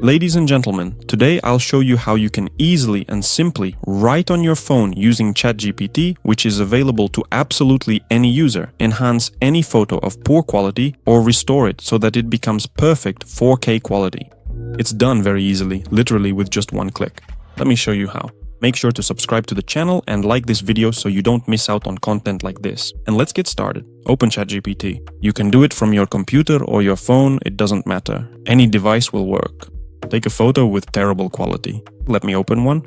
Ladies and gentlemen, today I'll show you how you can easily and simply write on your phone using ChatGPT, which is available to absolutely any user, enhance any photo of poor quality or restore it so that it becomes perfect 4K quality. It's done very easily, literally with just one click. Let me show you how. Make sure to subscribe to the channel and like this video so you don't miss out on content like this. And let's get started. Open ChatGPT. You can do it from your computer or your phone, it doesn't matter. Any device will work. Take a photo with terrible quality. Let me open one.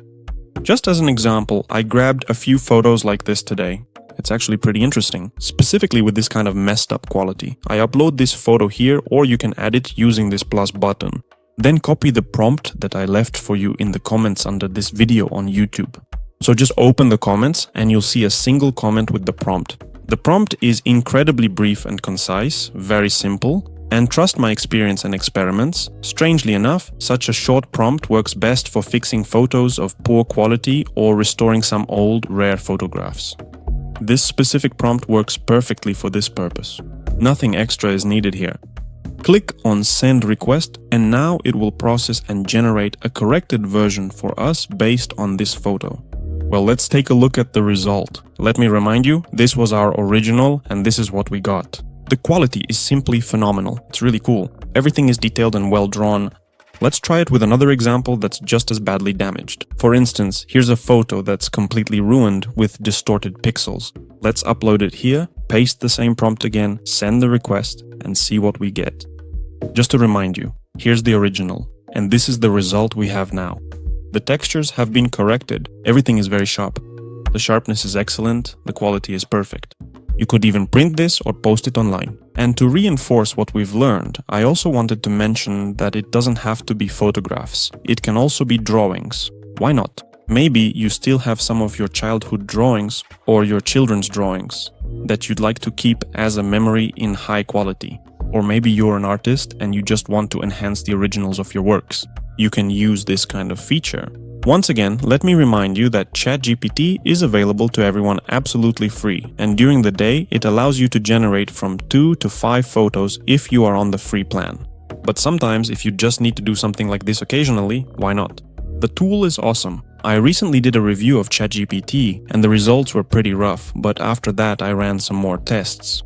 Just as an example, I grabbed a few photos like this today. It's actually pretty interesting, specifically with this kind of messed up quality. I upload this photo here, or you can add it using this plus button. Then copy the prompt that I left for you in the comments under this video on YouTube. So just open the comments and you'll see a single comment with the prompt. The prompt is incredibly brief and concise, very simple, and trust my experience and experiments, strangely enough, such a short prompt works best for fixing photos of poor quality or restoring some old, rare photographs. This specific prompt works perfectly for this purpose. Nothing extra is needed here. Click on Send Request and now it will process and generate a corrected version for us based on this photo. Well, let's take a look at the result. Let me remind you, this was our original and this is what we got. The quality is simply phenomenal. It's really cool. Everything is detailed and well drawn. Let's try it with another example that's just as badly damaged. For instance, here's a photo that's completely ruined with distorted pixels. Let's upload it here, paste the same prompt again, send the request, and see what we get. Just to remind you, here's the original, and this is the result we have now. The textures have been corrected, everything is very sharp. The sharpness is excellent, the quality is perfect. You could even print this or post it online. And to reinforce what we've learned, I also wanted to mention that it doesn't have to be photographs. It can also be drawings. Why not? Maybe you still have some of your childhood drawings or your children's drawings that you'd like to keep as a memory in high quality. Or maybe you're an artist and you just want to enhance the originals of your works. You can use this kind of feature. Once again, let me remind you that ChatGPT is available to everyone absolutely free, and during the day it allows you to generate from 2 to 5 photos if you are on the free plan. But sometimes if you just need to do something like this occasionally, why not? The tool is awesome. I recently did a review of ChatGPT and the results were pretty rough, but after that I ran some more tests.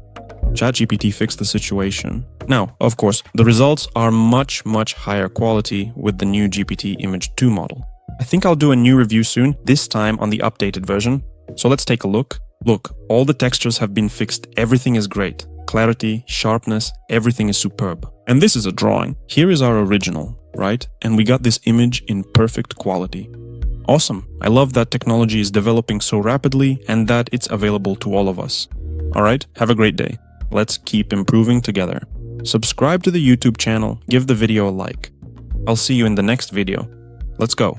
ChatGPT fixed the situation. Now, of course, the results are much higher quality with the new GPT Image 2 model. I think I'll do a new review soon, this time on the updated version. So let's take a look. Look, all the textures have been fixed, everything is great. Clarity, sharpness, everything is superb. And this is a drawing. Here is our original, right? And we got this image in perfect quality. Awesome. I love that technology is developing so rapidly and that it's available to all of us. Alright, have a great day. Let's keep improving together. Subscribe to the YouTube channel, give the video a like. I'll see you in the next video. Let's go.